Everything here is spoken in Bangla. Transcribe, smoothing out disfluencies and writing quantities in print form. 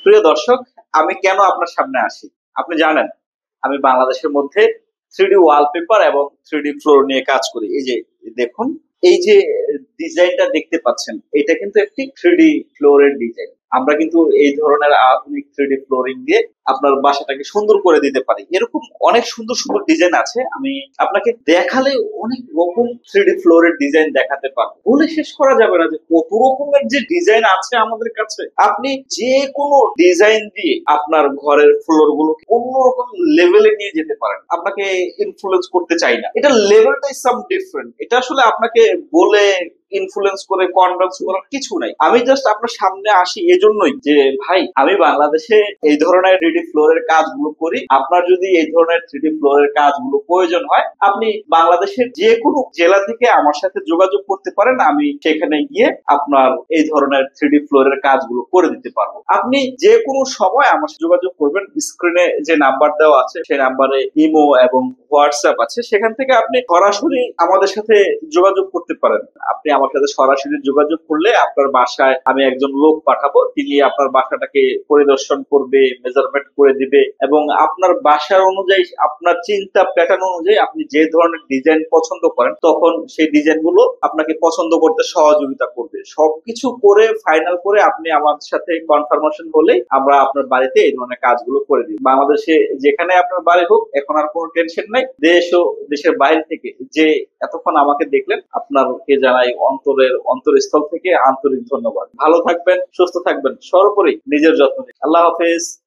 প্রিয় দর্শক, আমি কেন আপনার সামনে আসি আপনি জানেন? আমি বাংলাদেশের মধ্যে 3D ওয়ালপেপার এবং 3D ফ্লোর নিয়ে কাজ করি। এই যে দেখুন, এই যে ডিজাইনটা দেখতে পাচ্ছেন, এটা কিন্তু একটি 3D ফ্লোরের ডিজাইন। আমরা কিন্তু এই ধরনের আধুনিক 3D ফ্লোরিং দিয়ে আপনার বাসাটাকে সুন্দর করে দিতে পারি। এরকম অনেক সুন্দর সুন্দর ডিজাইন আছে, আমি আপনাকে দেখালে অনেক রকম 3D ফ্লোরের ডিজাইন দেখাতে পারবো। বলে শেষ করা যাবে না যে কত রকমের যে ডিজাইন আছে আমাদের কাছে। আপনি যে কোনো ডিজাইন দিয়ে আপনার ঘরের ফ্লোর গুলোকে অন্যরকম লেভেলে নিয়ে যেতে পারেন। আপনাকে ইনফ্লুয়েন্স করতে চাই না, এটা লেভেলটাই সাম ডিফারেন্ট। এটা আসলে আপনাকে বলে ইনফ্লুয়েন্স করে কনভিন্স করার কিছু নাই। আমি জাস্ট আপনার সামনে আসি এজন্যই যে ভাই, আমি বাংলাদেশে এই ধরনের 3D ফ্লোরের কাজগুলো করি। আপনার যদি এই ধরনের 3D ফ্লোরের কাজগুলো প্রয়োজন হয়, আপনি বাংলাদেশের যে কোনো জেলা থেকে আমার সাথে যোগাযোগ করতে পারেন। আমি সেখানে গিয়ে আপনার এই ধরনের 3D ফ্লোরের কাজগুলো করে দিতে পারবো। আপনি যে কোনো সময় আমার সাথে যোগাযোগ করবেন। স্ক্রিনে যে নাম্বার দেওয়া আছে সেই নাম্বারে ইমো এবং হোয়াটসঅ্যাপ আছে, সেখান থেকে আপনি সরাসরি আমাদের সাথে যোগাযোগ করতে পারেন। আপনি আমার সাথে সরাসরি যোগাযোগ করলে আপনার বাসায় আমি একজন লোক পাঠাবো, তিনি আপনার বাসাটাকে পরিদর্শন করবে, মেজারমেন্ট করে দিবে এবং আপনার বাসার অনুযায়ী, আপনার চিন্তা প্যাটার্ন অনুযায়ী আপনি যে ধরনের ডিজাইন পছন্দ করেন, তখন সেই ডিজাইন গুলো আপনাকে পছন্দ করতে সহযোগিতা করবে। সবকিছু করে ফাইনাল করে আপনি আমার সাথে কনফার্মেশন হলে আমরা আপনার বাড়িতে এই ধরনের কাজগুলো করে দিই। বাংলাদেশে যেখানে আপনার বাড়ি হোক, এখন আর কোনো টেনশন নাই। দেশ ও দেশের বাইরে থেকে যে এতক্ষণ আমাকে দেখলেন, আপনাকে জানাই অন্তরস্থল থেকে আন্তরিক ধন্যবাদ। ভালো থাকবেন, সুস্থ থাকবেন, সর্বোপরি নিজের যত্ন নিন। আল্লাহ হাফেজ।